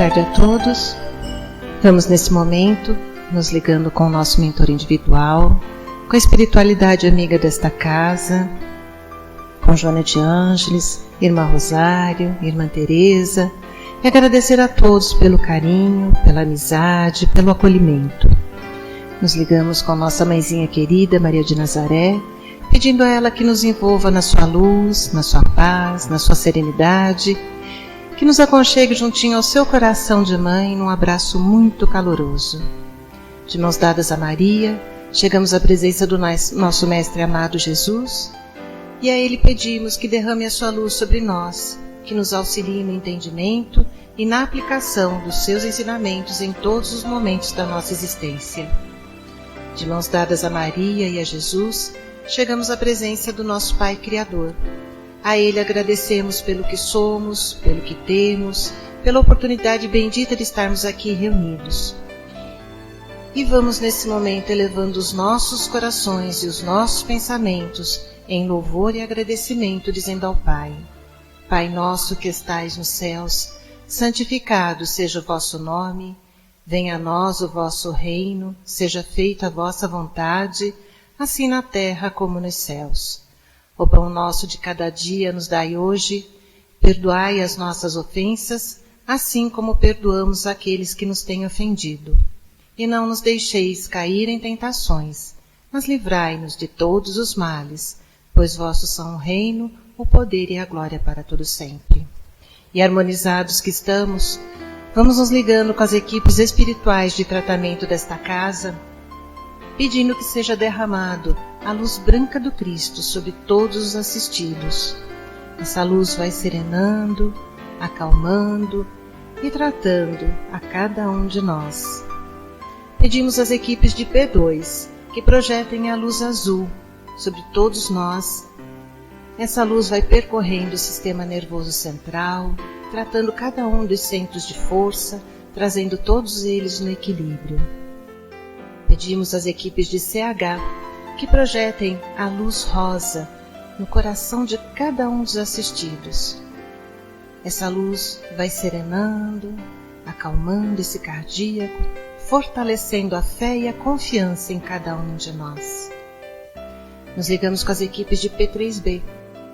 tarde a todos. Vamos nesse momento nos ligando com o nosso mentor individual, com a espiritualidade amiga desta casa, com Joana de Ângeles, Irmã Rosário, Irmã Teresa, e agradecer a todos pelo carinho, pela amizade, pelo acolhimento. Nos ligamos com nossa mãezinha querida, Maria de Nazaré, pedindo a ela que nos envolva na sua luz, na sua paz, na sua serenidade, que nos aconchegue juntinho ao seu coração de mãe num abraço muito caloroso. De mãos dadas a Maria, chegamos à presença do nosso Mestre amado Jesus e a Ele pedimos que derrame a sua luz sobre nós, que nos auxilie no entendimento e na aplicação dos seus ensinamentos em todos os momentos da nossa existência. De mãos dadas a Maria e a Jesus, chegamos à presença do nosso Pai Criador. A Ele agradecemos pelo que somos, pelo que temos, pela oportunidade bendita de estarmos aqui reunidos. E vamos nesse momento elevando os nossos corações e os nossos pensamentos em louvor e agradecimento, dizendo ao Pai: Pai nosso que estais nos céus, santificado seja o vosso nome, venha a nós o vosso reino, seja feita a vossa vontade, assim na terra como nos céus. O pão nosso de cada dia nos dai hoje, perdoai as nossas ofensas, assim como perdoamos aqueles que nos têm ofendido. E não nos deixeis cair em tentações, mas livrai-nos de todos os males, pois vossos são o reino, o poder e a glória para todo sempre. E harmonizados que estamos, vamos nos ligando com as equipes espirituais de tratamento desta casa, pedindo que seja derramado a luz branca do Cristo sobre todos os assistidos. Essa luz vai serenando, acalmando e tratando a cada um de nós. Pedimos às equipes de P2 que projetem a luz azul sobre todos nós. Essa luz vai percorrendo o sistema nervoso central, tratando cada um dos centros de força, trazendo todos eles no equilíbrio. Pedimos às equipes de CH que projetem a luz rosa no coração de cada um dos assistidos. Essa luz vai serenando, acalmando esse cardíaco, fortalecendo a fé e a confiança em cada um de nós. Nos ligamos com as equipes de P3B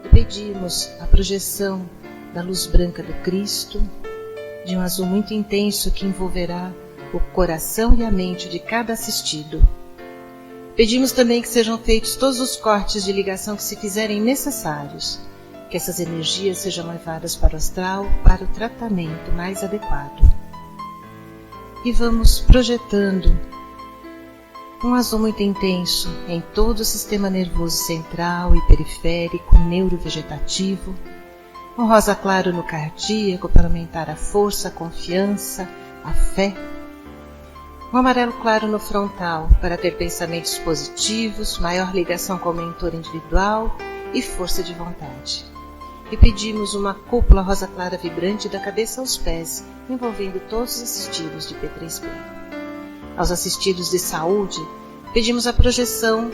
e pedimos a projeção da luz branca do Cristo, de um azul muito intenso que envolverá o coração e a mente de cada assistido. Pedimos também que sejam feitos todos os cortes de ligação que se fizerem necessários, que essas energias sejam levadas para o astral para o tratamento mais adequado. E vamos projetando um azul muito intenso em todo o sistema nervoso central e periférico, neurovegetativo, um rosa claro no cardíaco para aumentar a força, a confiança, a fé, um amarelo claro no frontal para ter pensamentos positivos, maior ligação com o mentor individual e força de vontade. E pedimos uma cúpula rosa clara vibrante da cabeça aos pés, envolvendo todos os assistidos de P3B. Aos assistidos de saúde, pedimos a projeção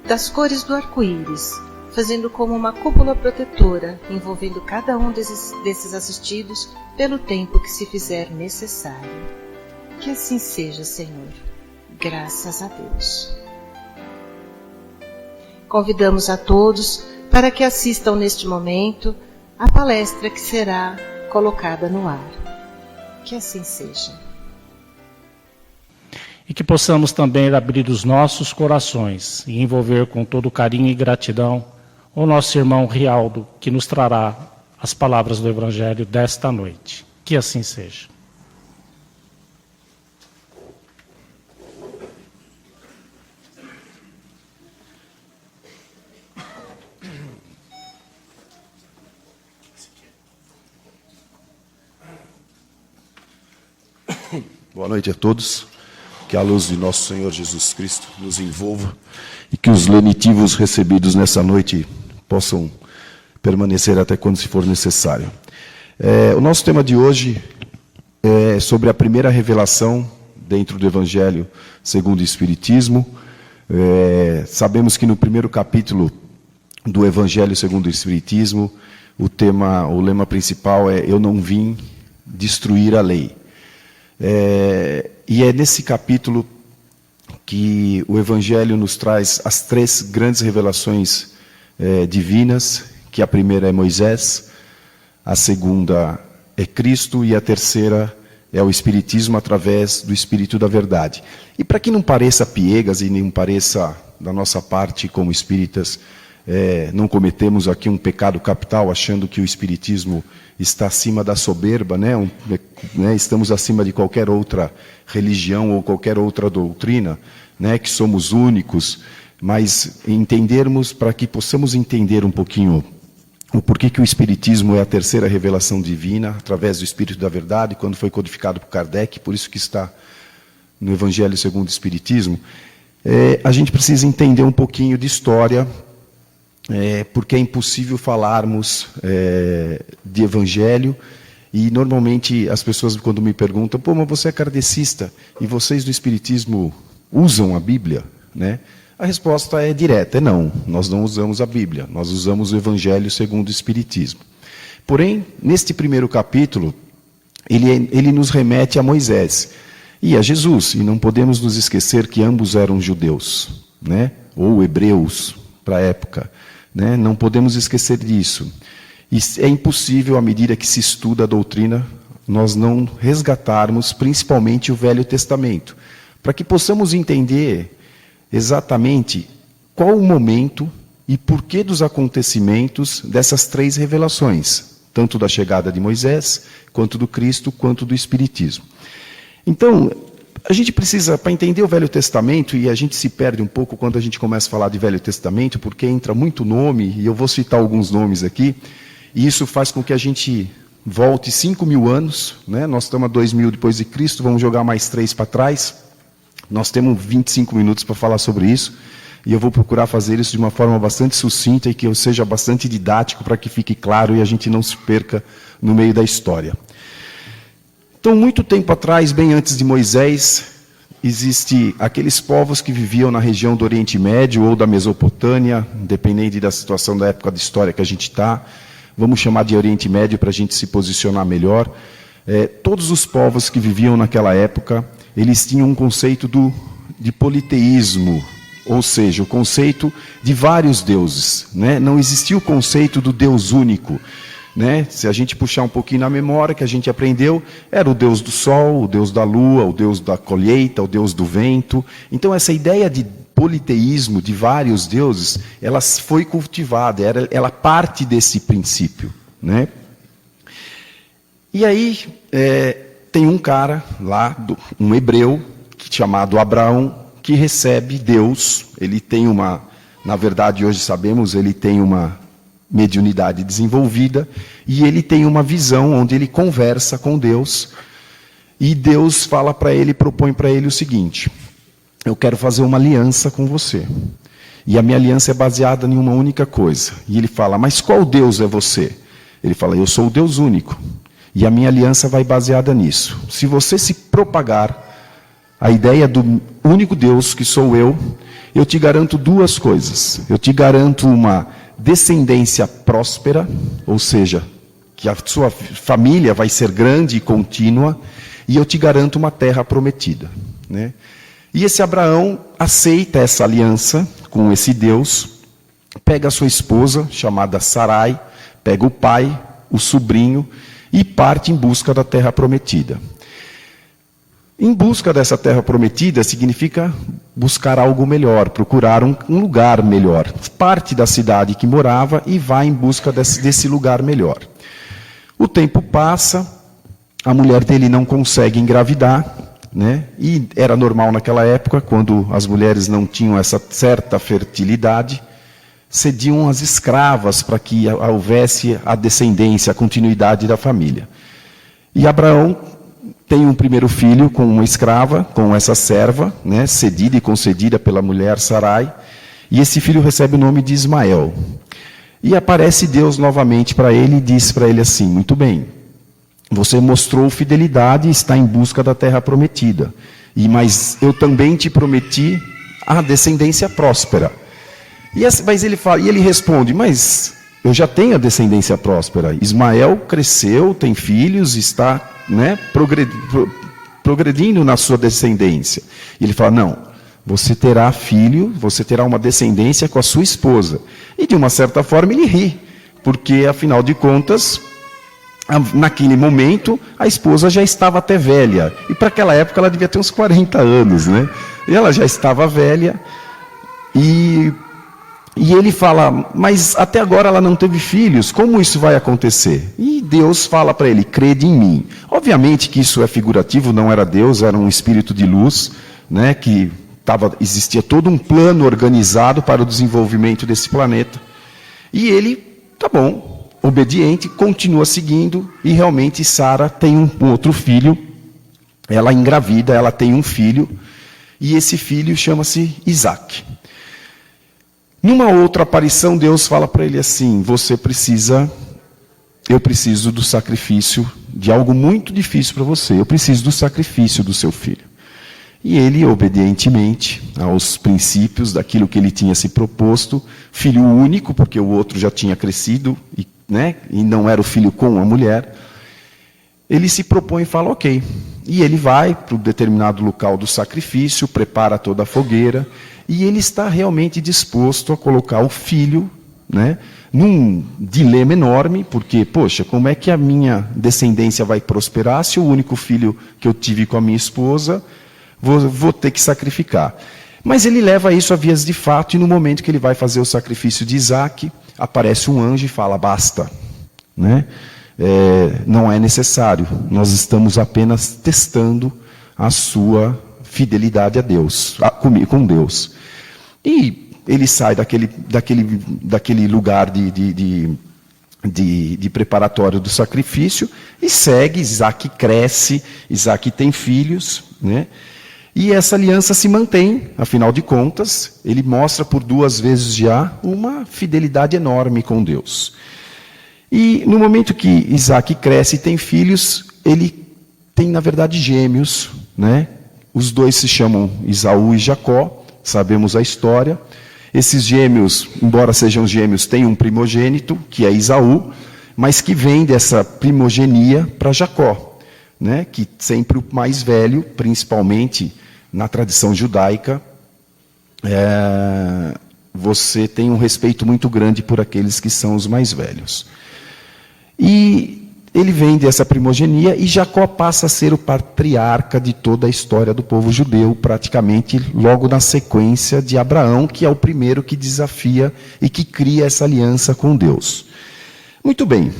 das cores do arco-íris, fazendo como uma cúpula protetora, envolvendo cada um desses assistidos pelo tempo que se fizer necessário. Que assim seja, Senhor. Graças a Deus. Convidamos a todos para que assistam neste momento a palestra que será colocada no ar. Que assim seja. E que possamos também abrir os nossos corações e envolver com todo carinho e gratidão o nosso irmão Rialdo, que nos trará as palavras do Evangelho desta noite. Que assim seja. Boa noite a todos. Que a luz de nosso Senhor Jesus Cristo nos envolva e que os lenitivos recebidos nessa noite possam permanecer até quando se for necessário. O nosso tema de hoje é sobre a primeira revelação dentro do Evangelho segundo o Espiritismo. Sabemos que no primeiro capítulo do Evangelho segundo o Espiritismo, o lema principal é: eu não vim destruir a lei. E é nesse capítulo que o Evangelho nos traz as 3 grandes revelações divinas, que a primeira é Moisés, a segunda é Cristo e a terceira é o Espiritismo através do Espírito da Verdade. E para que não pareça piegas e não pareça, da nossa parte como espíritas, não cometemos aqui um pecado capital achando que o Espiritismo está acima da soberba, né? Estamos acima de qualquer outra religião ou qualquer outra doutrina, né? Que somos únicos, mas entendermos, para que possamos entender um pouquinho o porquê que o Espiritismo é a terceira revelação divina, através do Espírito da Verdade, quando foi codificado por Kardec, por isso que está no Evangelho segundo o Espiritismo, a gente precisa entender um pouquinho de história, porque é impossível falarmos de Evangelho, e normalmente as pessoas quando me perguntam, pô, mas você é kardecista, e vocês do Espiritismo usam a Bíblia, né? A resposta é direta, não, nós não usamos a Bíblia, nós usamos o Evangelho segundo o Espiritismo. Porém, neste primeiro capítulo, ele nos remete a Moisés e a Jesus, e não podemos nos esquecer que ambos eram judeus, né? Ou hebreus para a época, né? Não podemos esquecer disso. E é impossível, à medida que se estuda a doutrina, nós não resgatarmos principalmente o Velho Testamento, para que possamos entender exatamente qual o momento e porquê dos acontecimentos dessas 3 revelações, tanto da chegada de Moisés, quanto do Cristo, quanto do Espiritismo. Então, a gente precisa, para entender o Velho Testamento, e a gente se perde um pouco quando a gente começa a falar de Velho Testamento, porque entra muito nome, e eu vou citar alguns nomes aqui, e isso faz com que a gente volte 5.000 anos, né? Nós estamos a 2.000 depois de Cristo, vamos jogar mais 3 para trás. Nós temos 25 minutos para falar sobre isso, e eu vou procurar fazer isso de uma forma bastante sucinta e que eu seja bastante didático para que fique claro e a gente não se perca no meio da história. Então, muito tempo atrás, bem antes de Moisés, existem aqueles povos que viviam na região do Oriente Médio ou da Mesopotâmia, independente da situação da época de história que a gente está, vamos chamar de Oriente Médio para a gente se posicionar melhor. Todos os povos que viviam naquela época, eles tinham um conceito de politeísmo, ou seja, o conceito de vários deuses, né? Não existia o conceito do Deus único, né? Se a gente puxar um pouquinho na memória, que a gente aprendeu, era o Deus do Sol, o Deus da Lua, o Deus da colheita, o Deus do vento. Então, essa ideia de politeísmo, de vários deuses, ela foi cultivada, ela parte desse princípio, né? E aí, tem um cara lá, um hebreu, chamado Abraão, que recebe Deus. Ele tem na verdade hoje sabemos, ele tem uma mediunidade desenvolvida, e ele tem uma visão onde ele conversa com Deus, e Deus fala para ele, propõe para ele o seguinte: eu quero fazer uma aliança com você, e a minha aliança é baseada em uma única coisa. E ele fala, mas qual Deus é você? Ele fala, eu sou o Deus único. E a minha aliança vai baseada nisso. Se você se propagar a ideia do único Deus, que sou eu te garanto 2 coisas. Eu te garanto uma descendência próspera, ou seja, que a sua família vai ser grande e contínua, e eu te garanto uma terra prometida, né? E esse Abraão aceita essa aliança com esse Deus, pega a sua esposa, chamada Sarai, pega o pai, o sobrinho, e parte em busca da terra prometida. Em busca dessa terra prometida significa buscar algo melhor, procurar um lugar melhor. Parte da cidade que morava e vai em busca desse lugar melhor. O tempo passa, a mulher dele não consegue engravidar, né? E era normal naquela época, quando as mulheres não tinham essa certa fertilidade, cediam as escravas para que houvesse a descendência, a continuidade da família. E Abraão tem um primeiro filho com uma escrava, com essa serva, né, cedida e concedida pela mulher Sarai, e esse filho recebe o nome de Ismael. E aparece Deus novamente para ele e diz para ele assim, muito bem, você mostrou fidelidade e está em busca da terra prometida, mas eu também te prometi a descendência próspera. Mas ele responde, mas eu já tenho a descendência próspera. Ismael cresceu, tem filhos, está né, progredindo na sua descendência. E ele fala, não, você terá filho, você terá uma descendência com a sua esposa. E de uma certa forma ele ri, porque afinal de contas, naquele momento, a esposa já estava até velha. E para aquela época ela devia ter uns 40 anos, né? E ela já estava velha. E ele fala, mas até agora ela não teve filhos, como isso vai acontecer? E Deus fala para ele, crede em mim. Obviamente que isso é figurativo, não era Deus, era um espírito de luz, né, que existia todo um plano organizado para o desenvolvimento desse planeta. E ele, tá bom, obediente, continua seguindo, e realmente Sara tem um outro filho, ela engravida, ela tem um filho, e esse filho chama-se Isaac. Numa outra aparição, Deus fala para ele assim, eu preciso do sacrifício de algo muito difícil para você, eu preciso do sacrifício do seu filho. E ele, obedientemente aos princípios daquilo que ele tinha se proposto, filho único, porque o outro já tinha crescido, e não era o filho com a mulher, ele se propõe e fala, ok. E ele vai para o determinado local do sacrifício, prepara toda a fogueira, e ele está realmente disposto a colocar o filho, né, num dilema enorme, porque, poxa, como é que a minha descendência vai prosperar se o único filho que eu tive com a minha esposa, vou ter que sacrificar. Mas ele leva isso a vias de fato, e no momento que ele vai fazer o sacrifício de Isaac, aparece um anjo e fala, basta, né? Não é necessário, nós estamos apenas testando a sua fidelidade a Deus, com Deus. E ele sai daquele lugar de preparatório do sacrifício e segue. Isaac cresce, Isaac tem filhos, né? E essa aliança se mantém, afinal de contas, ele mostra por 2 vezes já uma fidelidade enorme com Deus. E no momento que Isaac cresce e tem filhos, ele tem, na verdade, gêmeos, né? Os dois se chamam Esaú e Jacó, sabemos a história. Esses gêmeos, embora sejam gêmeos, têm um primogênito, que é Esaú, mas que vem dessa primogenia para Jacó, né? Que sempre o mais velho, principalmente na tradição judaica, você tem um respeito muito grande por aqueles que são os mais velhos. E ele vem dessa primogenia, e Jacó passa a ser o patriarca de toda a história do povo judeu, praticamente logo na sequência de Abraão, que é o primeiro que desafia e que cria essa aliança com Deus. Muito bem.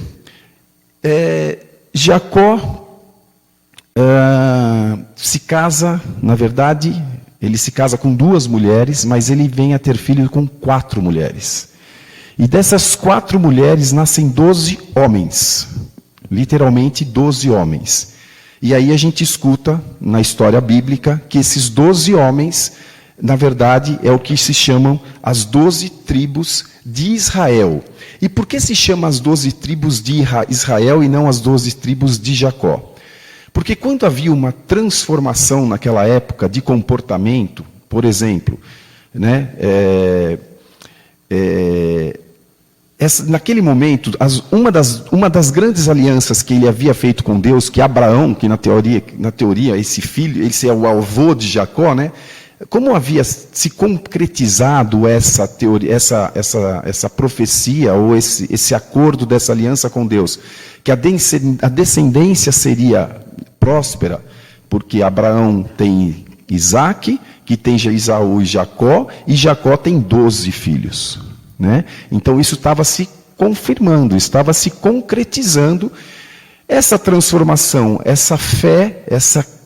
Jacó se casa, na verdade, ele se casa com 2 mulheres, mas ele vem a ter filho com 4 mulheres. E dessas 4 mulheres nascem 12 homens. Literalmente 12 homens. E aí a gente escuta na história bíblica que esses 12 homens, na verdade, é o que se chamam as 12 tribos de Israel. E por que se chama as 12 tribos de Israel e não as 12 tribos de Jacó? Porque quando havia uma transformação naquela época de comportamento, por exemplo, né, naquele momento, uma das grandes alianças que ele havia feito com Deus, que Abraão, que na teoria esse filho, esse é o avô de Jacó, né? Como havia se concretizado essa teoria, essa profecia, ou esse acordo dessa aliança com Deus, que a descendência seria próspera, porque Abraão tem Isaac, que tem Esaú e Jacó tem 12 filhos. Né? Então isso estava se confirmando, estava se concretizando. Essa transformação, essa fé,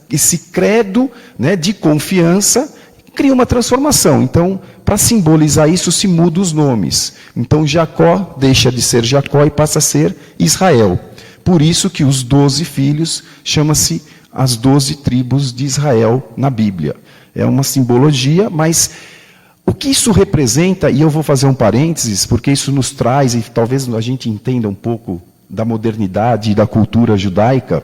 esse credo, né, de confiança, cria uma transformação. Então, para simbolizar isso, se muda os nomes. Então Jacó deixa de ser Jacó e passa a ser Israel. Por isso que os 12 filhos chama-se as 12 tribos de Israel na Bíblia. É uma simbologia, mas o que isso representa, e eu vou fazer um parênteses, porque isso nos traz, e talvez a gente entenda um pouco da modernidade e da cultura judaica,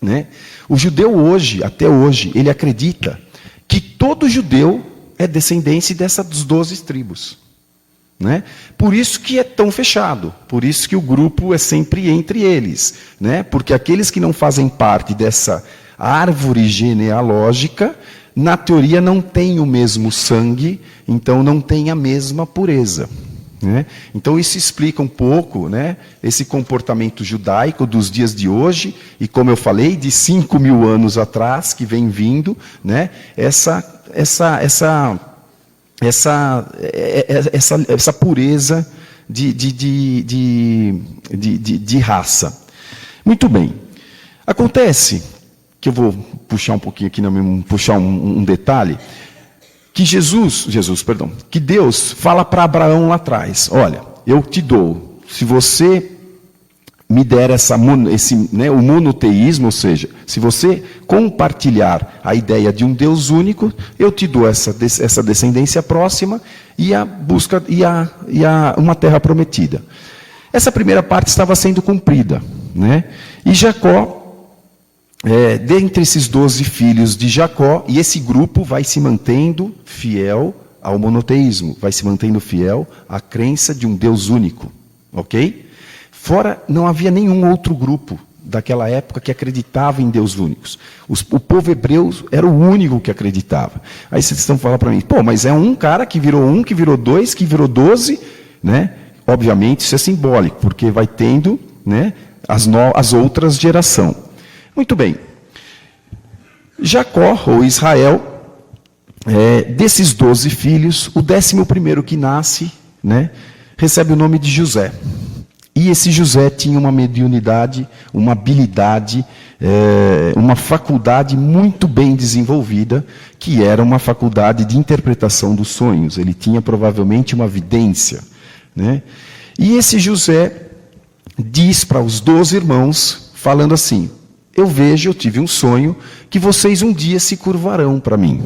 né? O judeu hoje, até hoje, ele acredita que todo judeu é descendente dessas 12 tribos. né? Por isso que é tão fechado, por isso que o grupo é sempre entre eles, né? Porque aqueles que não fazem parte dessa árvore genealógica, na teoria não têm o mesmo sangue, então não têm a mesma pureza, né? Então isso explica um pouco, né, esse comportamento judaico dos dias de hoje, e como eu falei, de 5.000 anos atrás, que vem vindo, né, essa pureza de raça. Muito bem. Acontece que eu vou puxar um pouquinho aqui, puxar um detalhe, que que Deus fala para Abraão lá atrás: olha, eu te dou, se você me der o monoteísmo, ou seja, se você compartilhar a ideia de um Deus único, eu te dou essa descendência próxima e uma terra prometida. Essa primeira parte estava sendo cumprida, né? E Jacó, dentre esses 12 filhos de Jacó, e esse grupo vai se mantendo fiel ao monoteísmo, vai se mantendo fiel à crença de um Deus único, ok? Fora, não havia nenhum outro grupo daquela época que acreditava em Deus únicos. O povo hebreu era o único que acreditava. Aí vocês estão falando para mim, mas é um cara que virou 2, que virou 12, né? Obviamente isso é simbólico, porque vai tendo, né, as outras gerações. Muito bem. Jacó, ou Israel, desses 12 filhos, o 11º que nasce, né, recebe o nome de José. E esse José tinha uma mediunidade, uma habilidade, uma faculdade muito bem desenvolvida, que era uma faculdade de interpretação dos sonhos. Ele tinha provavelmente uma vidência, né? E esse José diz para os 12 irmãos, falando assim: eu tive um sonho, que vocês um dia se curvarão para mim,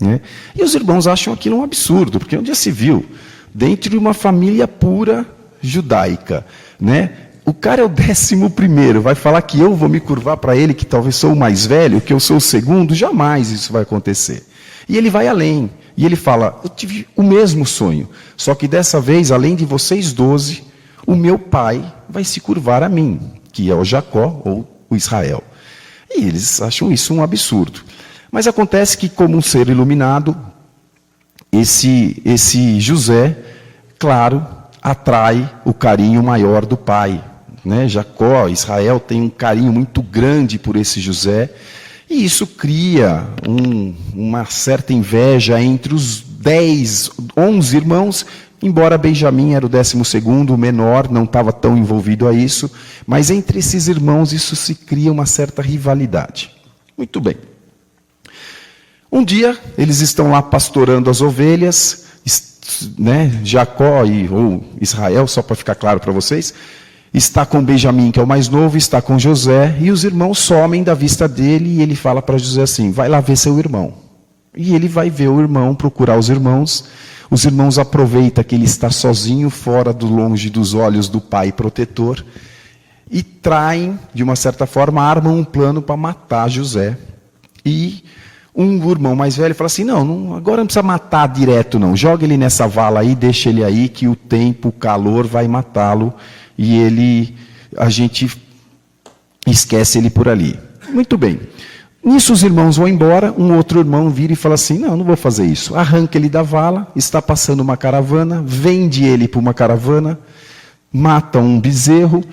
né? E os irmãos acham aquilo um absurdo, porque onde já se viu, dentro de uma família pura judaica, né? O cara é o 11º, vai falar que eu vou me curvar para ele, que talvez sou o mais velho, que eu sou o segundo? Jamais isso vai acontecer. E ele vai além, e ele fala: eu tive o mesmo sonho, só que dessa vez, além de vocês 12, o meu pai vai se curvar a mim, que é o Jacó, ou o Israel. E eles acham isso um absurdo. Mas acontece que, como um ser iluminado, esse José, claro, atrai o carinho maior do pai, né? Jacó, Israel, tem um carinho muito grande por esse José, e isso cria uma certa inveja entre os 11 irmãos, embora Benjamim era o 12º, o menor, não estava tão envolvido a isso, mas entre esses irmãos isso se cria uma certa rivalidade. Muito bem. Um dia, eles estão lá pastorando as ovelhas, né? Jacó ou Israel, só para ficar claro para vocês, está com Benjamim, que é o mais novo, está com José, e os irmãos somem da vista dele, e ele fala para José assim: vai lá ver seu irmão. E ele vai ver o irmão, procurar os irmãos aproveitam que ele está sozinho, fora longe dos olhos do pai protetor, e traem, de uma certa forma, armam um plano para matar José. E um irmão mais velho fala assim: não, agora não precisa matar direto não, joga ele nessa vala aí, deixa ele aí, que o tempo, o calor vai matá-lo, e a gente esquece ele por ali. Muito bem. Nisso os irmãos vão embora, um outro irmão vira e fala assim: não vou fazer isso. Arranca ele da vala, está passando uma caravana, vende ele para uma caravana, mata um bezerro,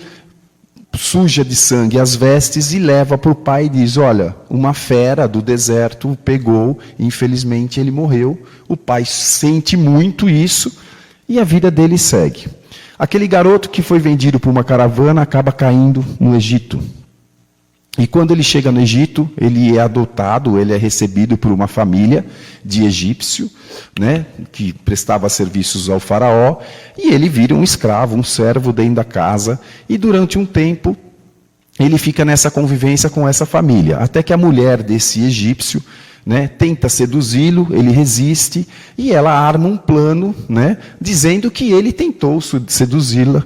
suja de sangue as vestes e leva para o pai e diz: olha, uma fera do deserto o pegou, infelizmente ele morreu. O pai sente muito isso e a vida dele segue. Aquele garoto que foi vendido por uma caravana acaba caindo no Egito. E quando ele chega no Egito, ele é adotado, ele é recebido por uma família de egípcio, né, que prestava serviços ao faraó, e ele vira um escravo, um servo dentro da casa, e durante um tempo ele fica nessa convivência com essa família, até que a mulher desse egípcio, né, tenta seduzi-lo, ele resiste, e ela arma um plano, né, dizendo que ele tentou seduzi-la,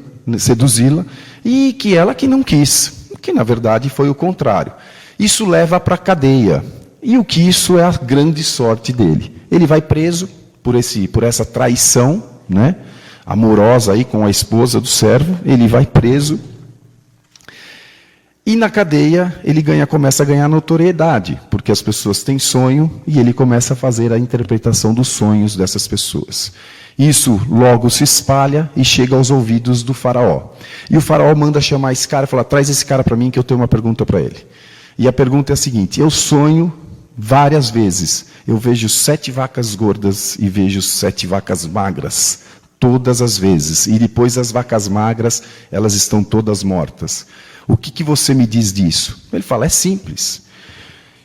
e que ela que não quis. Que na verdade foi o contrário. Isso leva para a cadeia. E o que isso é a grande sorte dele. Ele vai preso por essa traição, né? amorosa aí com a esposa do servo, ele vai preso. E na cadeia ele começa a ganhar notoriedade, porque as pessoas têm sonho e ele começa a fazer a interpretação dos sonhos dessas pessoas. Isso logo se espalha e chega aos ouvidos do faraó. E o faraó manda chamar esse cara e fala: traz esse cara para mim que eu tenho uma pergunta para ele. E a pergunta é a seguinte: eu sonho várias vezes, eu vejo 7 vacas gordas e vejo 7 vacas magras, todas as vezes. E depois as vacas magras, elas estão todas mortas. O que você me diz disso? Ele fala: é simples.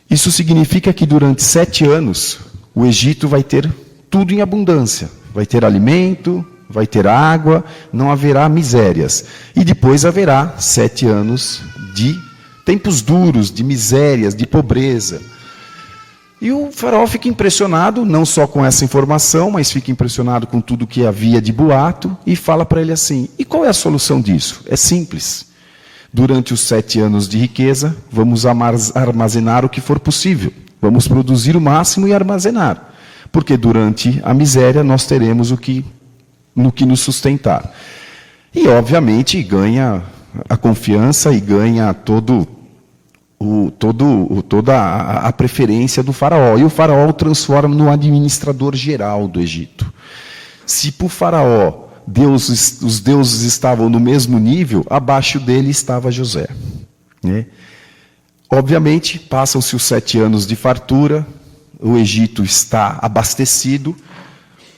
Isso significa que durante 7 anos, o Egito vai ter tudo em abundância. Vai ter alimento, vai ter água, não haverá misérias. E depois haverá 7 anos de tempos duros, de misérias, de pobreza. E o faraó fica impressionado, não só com essa informação, mas fica impressionado com tudo que havia de boato, e fala para ele assim: e qual é a solução disso? É simples. Durante os 7 anos de riqueza, vamos armazenar o que for possível. Vamos produzir o máximo e armazenar. Porque durante a miséria nós teremos no que nos sustentar. E, obviamente, ganha a confiança e ganha toda a preferência do faraó. E o faraó o transforma no administrador geral do Egito. Se para o faraó os deuses estavam no mesmo nível, abaixo dele estava José. Né? Obviamente, passam-se os 7 anos de fartura, o Egito está abastecido,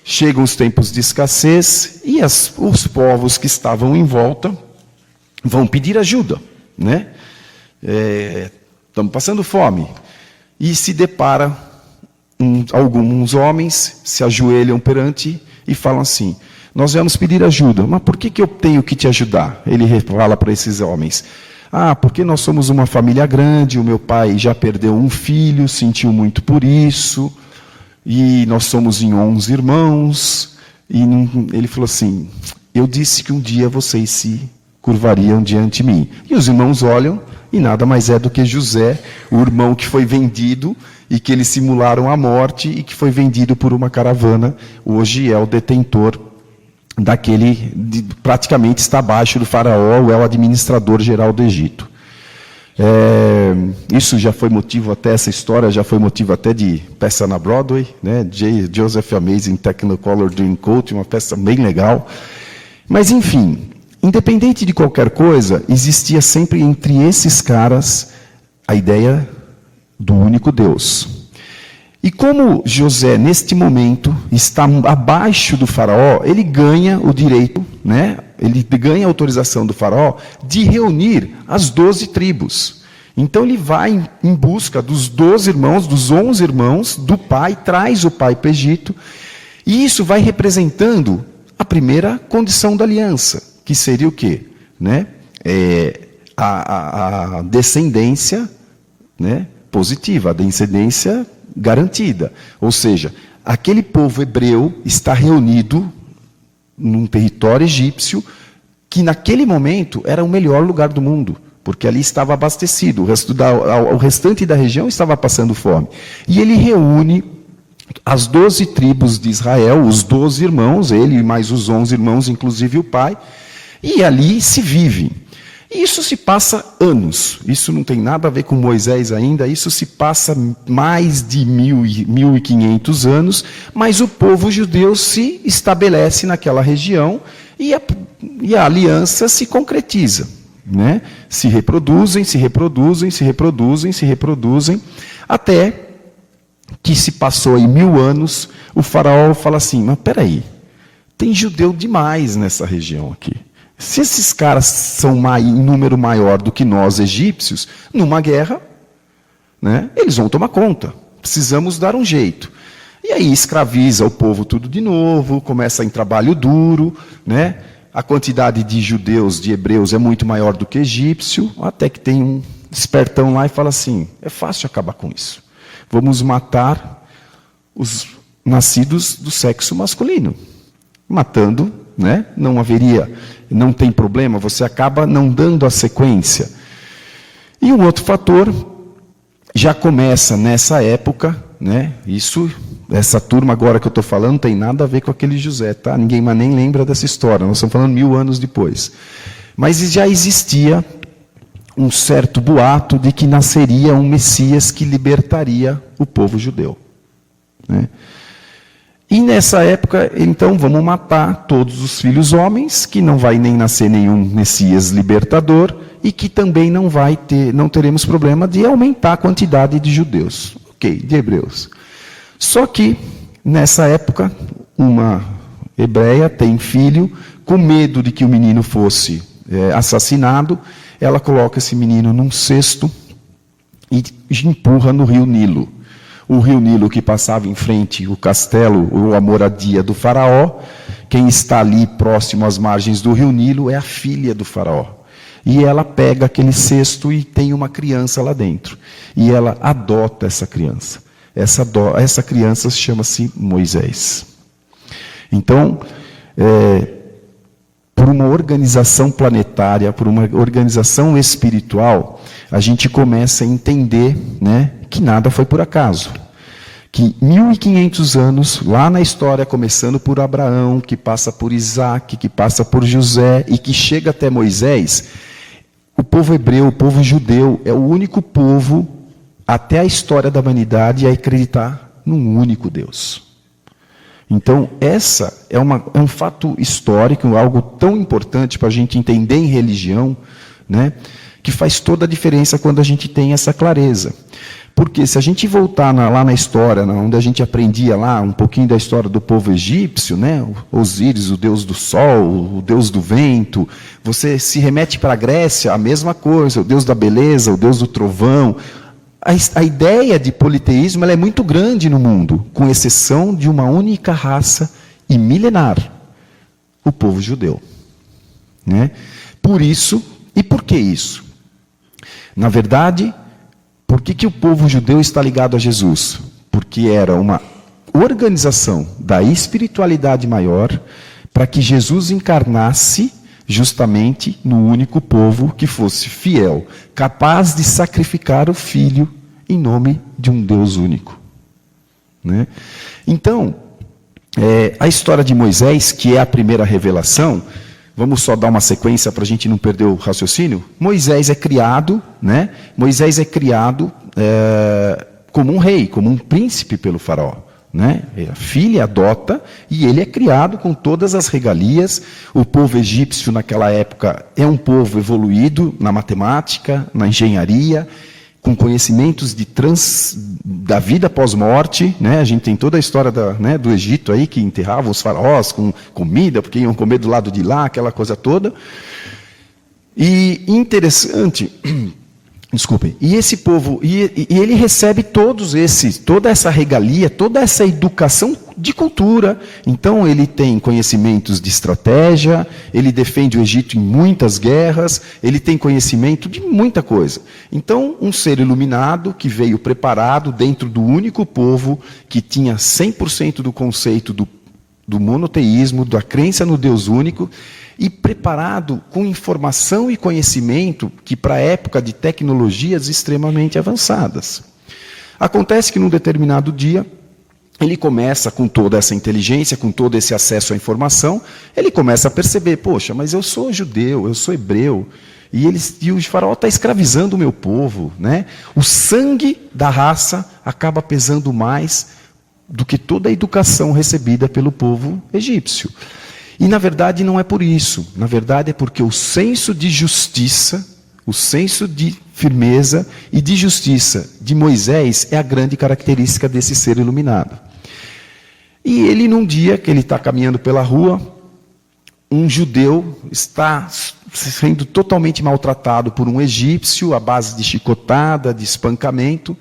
chegam os tempos de escassez, e os povos que estavam em volta vão pedir ajuda. Né? Estamos passando fome. E se depara, alguns homens se ajoelham perante e falam assim: nós vamos pedir ajuda, mas por que eu tenho que te ajudar? Ele fala para esses homens: porque nós somos uma família grande, o meu pai já perdeu um filho, sentiu muito por isso, e nós somos em 11 irmãos, e ele falou assim: eu disse que um dia vocês se curvariam diante de mim. E os irmãos olham, e nada mais é do que José, o irmão que foi vendido, e que eles simularam a morte, e que foi vendido por uma caravana, hoje é o detentor praticamente está abaixo do faraó, é o administrador geral do Egito. Isso já foi motivo até, essa história já foi motivo até de peça na Broadway, né? Joseph Amazing Technicolor Dreamcoat, uma peça bem legal. Mas, enfim, independente de qualquer coisa, existia sempre entre esses caras a ideia do único Deus. E como José, neste momento, está abaixo do faraó, ele ganha o direito, né? Ele ganha a autorização do faraó de reunir as 12 tribos. Então ele vai em busca dos 12 irmãos, dos 11 irmãos, do pai, traz o pai para o Egito, e isso vai representando a primeira condição da aliança, que seria o quê? Né? A descendência, né? Positiva, a descendência garantida. Ou seja, aquele povo hebreu está reunido num território egípcio que naquele momento era o melhor lugar do mundo, porque ali estava abastecido, o restante da região estava passando fome. E ele reúne as 12 tribos de Israel, os 12 irmãos, ele e mais os 11 irmãos, inclusive o pai, e ali se vive. Isso se passa anos, isso não tem nada a ver com Moisés ainda, isso se passa mais de 1.500 anos, mas o povo judeu se estabelece naquela região e a aliança se concretiza. Né? Se reproduzem, até que se passou aí 1000 anos, o faraó fala assim: mas peraí, tem judeu demais nessa região aqui. Se esses caras são em número maior do que nós, egípcios, numa guerra, né, eles vão tomar conta. Precisamos dar um jeito. E aí escraviza o povo tudo de novo, começa em trabalho duro, né? A quantidade de judeus, de hebreus, é muito maior do que egípcio, até que tem um espertão lá e fala assim: é fácil acabar com isso. Vamos matar os nascidos do sexo masculino. Matando, né? Não tem problema, você acaba não dando a sequência. E um outro fator já começa nessa época, né? Isso essa turma agora que eu estou falando não tem nada a ver com aquele José, tá? Ninguém mais nem lembra dessa história, nós estamos falando 1000 anos depois. Mas já existia um certo boato de que nasceria um Messias que libertaria o povo judeu, né? E nessa época, então, vamos matar todos os filhos homens, que não vai nem nascer nenhum Messias libertador, e que também não teremos problema de aumentar a quantidade de judeus, de hebreus. Só que, nessa época, uma hebreia tem filho, com medo de que o menino fosse assassinado, ela coloca esse menino num cesto e empurra no rio Nilo. O rio Nilo que passava em frente o castelo ou a moradia do faraó, quem está ali próximo às margens do rio Nilo é a filha do faraó. E ela pega aquele cesto e tem uma criança lá dentro. E ela adota essa criança. Essa criança chama-se Moisés. Então, por uma organização planetária, por uma organização espiritual, a gente começa a entender, né, que nada foi por acaso. Que 1500 anos, lá na história, começando por Abraão, que passa por Isaac, que passa por José e que chega até Moisés, o povo hebreu, o povo judeu, é o único povo, até a história da humanidade, a acreditar num único Deus. Então, essa é um fato histórico, algo tão importante para a gente entender em religião, né, que faz toda a diferença quando a gente tem essa clareza. Porque se a gente voltar lá na história, onde a gente aprendia lá um pouquinho da história do povo egípcio, né, Osíris, o deus do sol, o deus do vento, você se remete para a Grécia, a mesma coisa, o deus da beleza, o deus do trovão. A ideia de politeísmo ela é muito grande no mundo, com exceção de uma única raça e milenar, o povo judeu, né? Por isso, e por que isso? Na verdade, por que o povo judeu está ligado a Jesus? Porque era uma organização da espiritualidade maior para que Jesus encarnasse justamente no único povo que fosse fiel, capaz de sacrificar o filho em nome de um Deus único, né? Então, a história de Moisés, que é a primeira revelação, vamos só dar uma sequência para a gente não perder o raciocínio. Moisés é criado, né? Moisés é criado como um rei, como um príncipe pelo faraó, né? A filha adota e ele é criado com todas as regalias. O povo egípcio naquela época é um povo evoluído na matemática, na engenharia, com conhecimentos da vida pós-morte, né? A gente tem toda a história do Egito aí, que enterravam os faraós com comida, porque iam comer do lado de lá, aquela coisa toda. E interessante, desculpem, e esse povo, e ele recebe toda essa regalia, toda essa educação de cultura. Então ele tem conhecimentos de estratégia, ele defende o Egito em muitas guerras, ele tem conhecimento de muita coisa. Então, um ser iluminado que veio preparado dentro do único povo que tinha 100% do conceito do monoteísmo, da crença no Deus único, e preparado com informação e conhecimento que para a época de tecnologias extremamente avançadas. Acontece que num determinado dia, ele começa com toda essa inteligência, com todo esse acesso à informação, ele começa a perceber, poxa, mas eu sou judeu, eu sou hebreu, e o faraó está escravizando o meu povo, né? O sangue da raça acaba pesando mais do que toda a educação recebida pelo povo egípcio. E, na verdade, não é por isso. Na verdade, é porque o senso de justiça, o senso de firmeza e de justiça de Moisés é a grande característica desse ser iluminado. E ele, num dia que ele está caminhando pela rua, um judeu está sendo totalmente maltratado por um egípcio, à base de chicotada, de espancamento.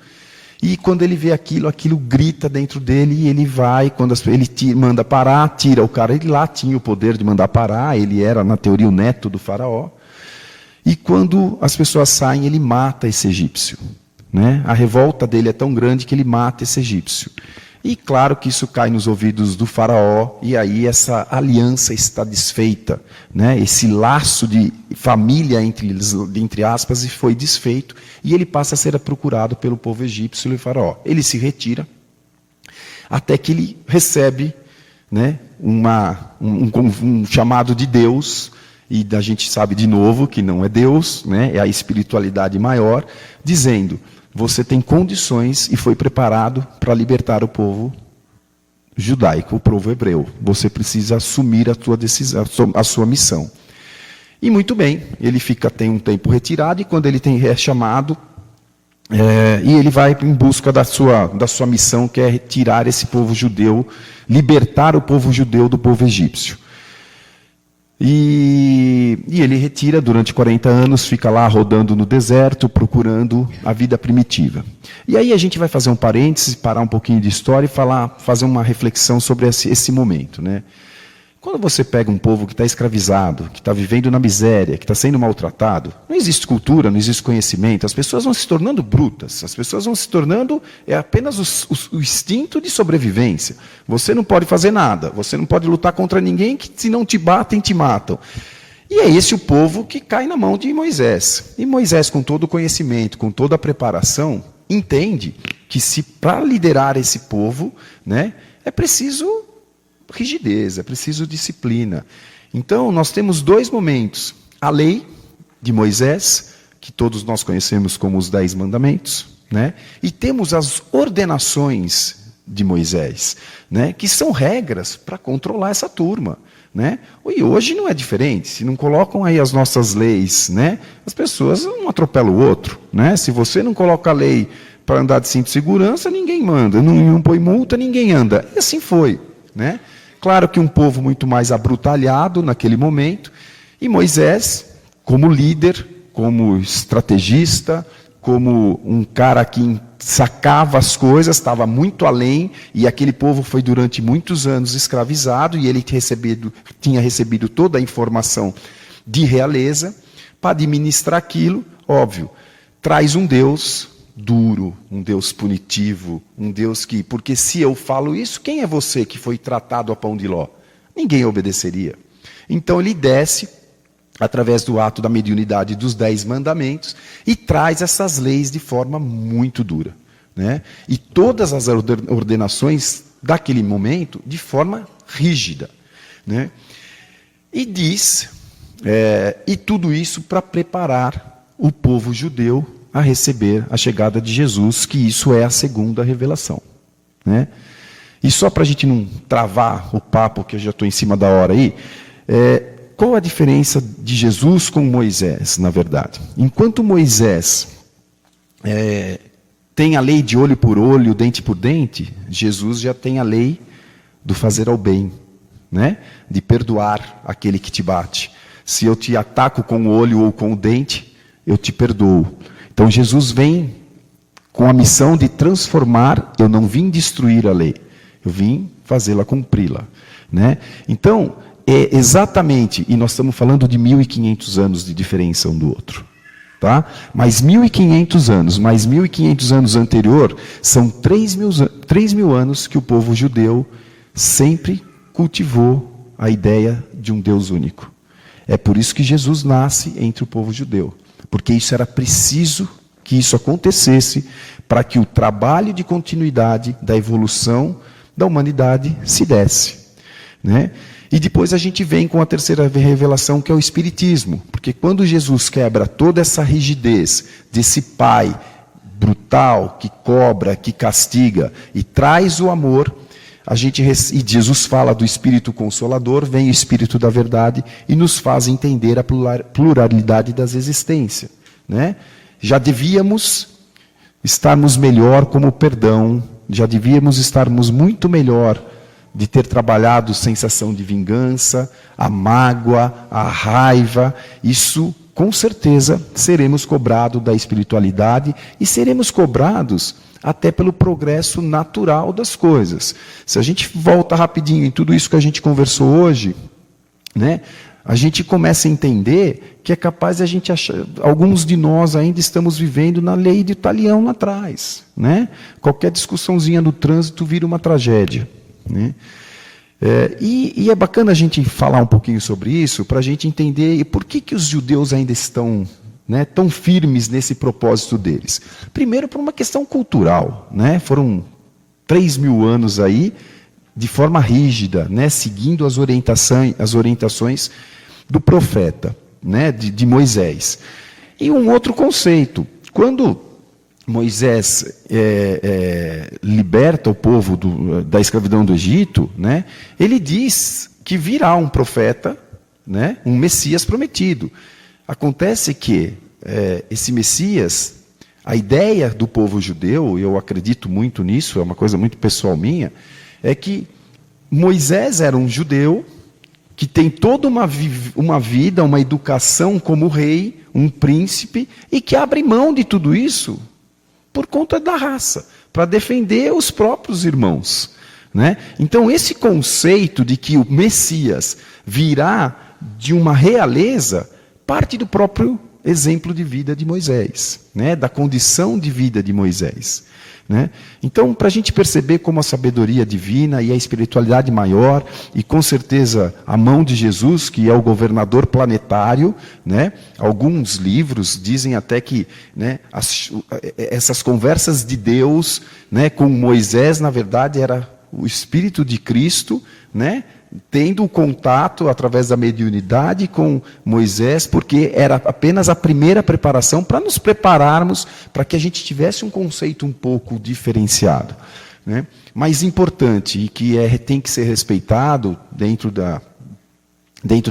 E quando ele vê aquilo grita dentro dele, e ele vai, quando ele manda parar, tira o cara, ele lá tinha o poder de mandar parar, ele era, na teoria, o neto do faraó. E quando as pessoas saem, ele mata esse egípcio, né? A revolta dele é tão grande que ele mata esse egípcio. E claro que isso cai nos ouvidos do faraó, e aí essa aliança está desfeita, né? Esse laço de família, entre aspas, foi desfeito, e ele passa a ser procurado pelo povo egípcio e o faraó. Ele se retira. até que ele recebe, né, um chamado de Deus, e a gente sabe de novo que não é Deus, né, é a espiritualidade maior, dizendo: você tem condições e foi preparado para libertar o povo judaico, o povo hebreu. Você precisa assumir a sua decisão, a sua missão. E muito bem, ele tem um tempo retirado, e quando ele é chamado, e ele vai em busca da sua missão, que é tirar esse povo judeu, libertar o povo judeu do povo egípcio. E ele retira durante 40 anos, fica lá rodando no deserto, procurando a vida primitiva. E aí a gente vai fazer um parênteses, parar um pouquinho de história e fazer uma reflexão sobre esse momento, né? Quando você pega um povo que está escravizado, que está vivendo na miséria, que está sendo maltratado, não existe cultura, não existe conhecimento, as pessoas vão se tornando brutas, as pessoas vão se tornando apenas o instinto de sobrevivência. Você não pode fazer nada, você não pode lutar contra ninguém, que se não te batem, te matam. E é esse o povo que cai na mão de Moisés. E Moisés, com todo o conhecimento, com toda a preparação, entende que para liderar esse povo, né, é preciso rigidez, é preciso disciplina. Então, nós temos 2 momentos. A lei de Moisés, que todos nós conhecemos como os 10 mandamentos, né? E temos as ordenações de Moisés, né? Que são regras para controlar essa turma, né? E hoje não é diferente. Se não colocam aí as nossas leis, né? As pessoas um atropela o outro, né? Se você não coloca a lei para andar de cinto de segurança, ninguém manda. Não põe multa, ninguém anda. E assim foi, né? Claro que um povo muito mais abrutalhado naquele momento, e Moisés, como líder, como estrategista, como um cara que sacava as coisas, estava muito além, e aquele povo foi durante muitos anos escravizado, e ele tinha recebido toda a informação de realeza, para administrar aquilo, óbvio, traz um Deus duro, um Deus punitivo, um Deus que... Porque se eu falo isso, quem é você que foi tratado a pão de ló? Ninguém obedeceria. Então ele desce, através do ato da mediunidade dos 10 mandamentos, e traz essas leis de forma muito dura, né? E todas as ordenações daquele momento, de forma rígida, né? E diz, e tudo isso para preparar o povo judeu a receber a chegada de Jesus, que isso é a segunda revelação, né? E só para a gente não travar o papo, que eu já estou em cima da hora aí, qual a diferença de Jesus com Moisés, na verdade? Enquanto Moisés tem a lei de olho por olho, dente por dente, Jesus já tem a lei do fazer ao bem, né? De perdoar aquele que te bate. Se eu te ataco com o olho ou com o dente, eu te perdoo. Então Jesus vem com a missão de transformar. Eu não vim destruir a lei, eu vim fazê-la cumpri-la, né? Então, exatamente, e nós estamos falando de 1.500 anos de diferença um do outro, tá? Mas 1.500 anos, mais 1.500 anos anterior, são 3.000 anos que o povo judeu sempre cultivou a ideia de um Deus único. É por isso que Jesus nasce entre o povo judeu. Porque isso era preciso que isso acontecesse para que o trabalho de continuidade da evolução da humanidade se desse, né? E depois a gente vem com a terceira revelação, que é o Espiritismo. Porque quando Jesus quebra toda essa rigidez desse pai brutal, que cobra, que castiga, e traz o amor, e Jesus fala do Espírito Consolador, vem o Espírito da Verdade e nos faz entender a pluralidade das existências, né? Já devíamos estarmos melhor como perdão, já devíamos estarmos muito melhor de ter trabalhado sensação de vingança, a mágoa, a raiva. Isso, com certeza, seremos cobrados da espiritualidade e seremos cobrados até pelo progresso natural das coisas. Se a gente volta rapidinho em tudo isso que a gente conversou hoje, né, a gente começa a entender que é capaz de a gente achar, alguns de nós ainda estamos vivendo na lei de Talião lá atrás, né? Qualquer discussãozinha no trânsito vira uma tragédia, né? E é bacana a gente falar um pouquinho sobre isso, para a gente entender por que os judeus ainda estão, né, tão firmes nesse propósito deles. Primeiro, por uma questão cultural, né? Foram 3.000 anos aí, de forma rígida, né, seguindo as orientações do profeta, né, de Moisés. E um outro conceito, quando Moisés liberta o povo da escravidão do Egito, né, ele diz que virá um profeta, né, um Messias prometido. Acontece que esse Messias, a ideia do povo judeu, eu acredito muito nisso, é uma coisa muito pessoal minha, é que Moisés era um judeu que tem toda uma vida, uma educação como rei, um príncipe, e que abre mão de tudo isso por conta da raça, para defender os próprios irmãos, né? Então, esse conceito de que o Messias virá de uma realeza parte do próprio exemplo de vida de Moisés, né? Da condição de vida de Moisés, né? Então, para a gente perceber como a sabedoria divina e a espiritualidade maior, e com certeza a mão de Jesus, que é o governador planetário, né? Alguns livros dizem até que, né, essas conversas de Deus, né, com Moisés, na verdade, era o Espírito de Cristo, né, tendo o contato através da mediunidade com Moisés, porque era apenas a primeira preparação para nos prepararmos para que a gente tivesse um conceito um pouco diferenciado, né? Mas importante e que tem que ser respeitado dentro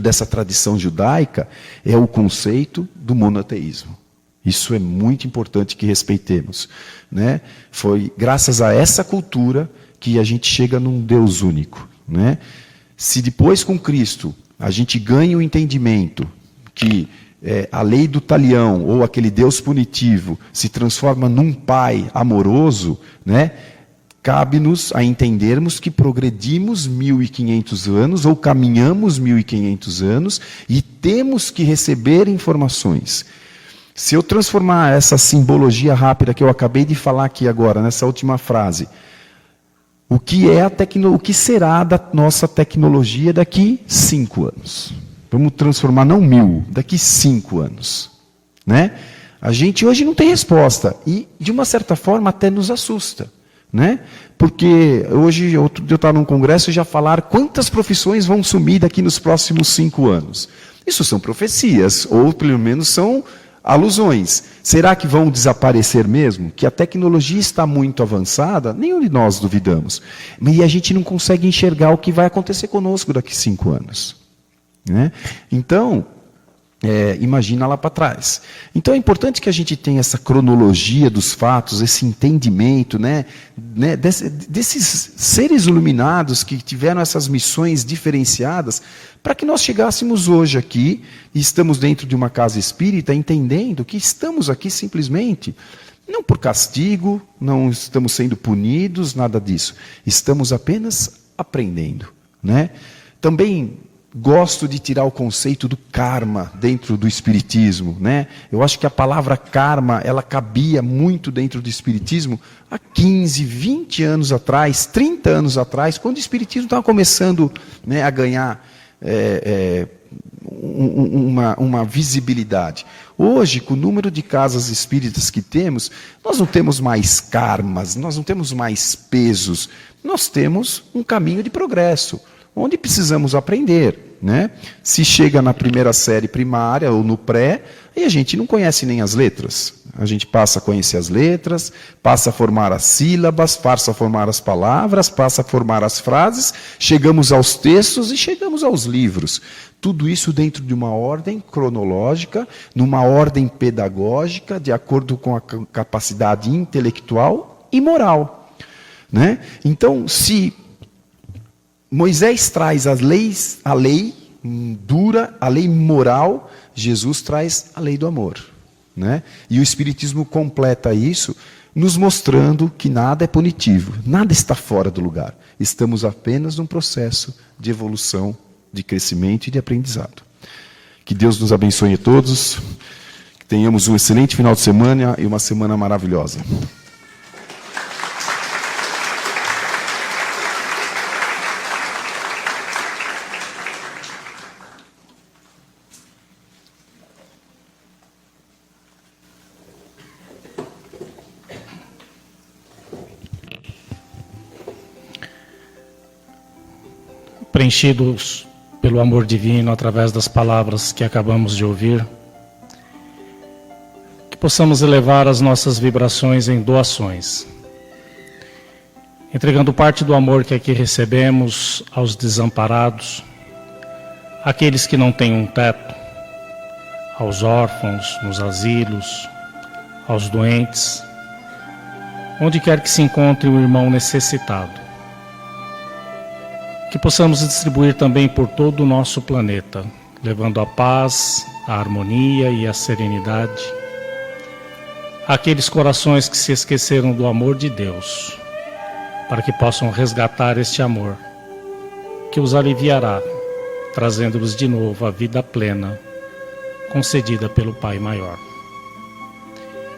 dessa tradição judaica é o conceito do monoteísmo. Isso é muito importante que respeitemos, né? Foi graças a essa cultura que a gente chega num Deus único, né? Se depois com Cristo a gente ganha o entendimento que a lei do talião ou aquele Deus punitivo se transforma num Pai amoroso, né? Cabe-nos a entendermos que progredimos 1.500 anos ou caminhamos 1.500 anos e temos que receber informações. Se eu transformar essa simbologia rápida que eu acabei de falar aqui agora, nessa última frase, o que será da nossa tecnologia daqui 5 anos? Vamos transformar não 1.000, daqui 5 anos, né? A gente hoje não tem resposta e, de uma certa forma, até nos assusta, né? Porque hoje, outro dia eu estava num congresso e já falaram quantas profissões vão sumir daqui nos próximos 5 anos. Isso são profecias, ou pelo menos são alusões. Será que vão desaparecer mesmo? Que a tecnologia está muito avançada? Nenhum de nós duvidamos. E a gente não consegue enxergar o que vai acontecer conosco daqui 5 anos, né? Então, imagina lá para trás. Então é importante que a gente tenha essa cronologia dos fatos, esse entendimento, né, desses seres iluminados que tiveram essas missões diferenciadas, para que nós chegássemos hoje aqui, e estamos dentro de uma casa espírita, entendendo que estamos aqui simplesmente, não por castigo, não estamos sendo punidos, nada disso. Estamos apenas aprendendo, né? Também gosto de tirar o conceito do karma dentro do espiritismo, né? Eu acho que a palavra karma, ela cabia muito dentro do espiritismo há 15, 20 anos atrás, 30 anos atrás, quando o espiritismo estava começando, né, a ganhar uma visibilidade. Hoje, com o número de casas espíritas que temos, nós não temos mais karmas, nós não temos mais pesos, nós temos um caminho de progresso, onde precisamos aprender, né? Se chega na primeira série primária ou no pré, e a gente não conhece nem as letras. A gente passa a conhecer as letras, passa a formar as sílabas, passa a formar as palavras, passa a formar as frases, chegamos aos textos e chegamos aos livros. Tudo isso dentro de uma ordem cronológica, numa ordem pedagógica, de acordo com a capacidade intelectual e moral, né? Então, se Moisés traz a lei dura, a lei moral, Jesus traz a lei do amor, né? E o Espiritismo completa isso, nos mostrando que nada é punitivo, nada está fora do lugar. Estamos apenas num processo de evolução, de crescimento e de aprendizado. Que Deus nos abençoe a todos, que tenhamos um excelente final de semana e uma semana maravilhosa. preenchidos pelo amor divino através das palavras que acabamos de ouvir, que possamos elevar as nossas vibrações em doações, entregando parte do amor que aqui recebemos aos desamparados, àqueles que não têm um teto, aos órfãos, nos asilos, aos doentes, onde quer que se encontre o irmão necessitado. Que possamos distribuir também por todo o nosso planeta, levando a paz, a harmonia e a serenidade àqueles corações que se esqueceram do amor de Deus, para que possam resgatar este amor, que os aliviará, trazendo-lhes de novo a vida plena, concedida pelo Pai Maior.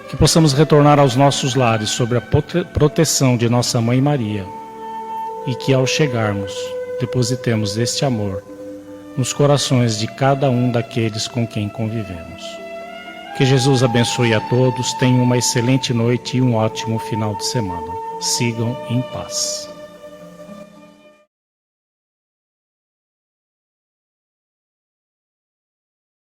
Que possamos retornar aos nossos lares sob a proteção de nossa Mãe Maria, e que ao chegarmos, depositemos este amor nos corações de cada um daqueles com quem convivemos. Que Jesus abençoe a todos, tenham uma excelente noite e um ótimo final de semana. Sigam em paz.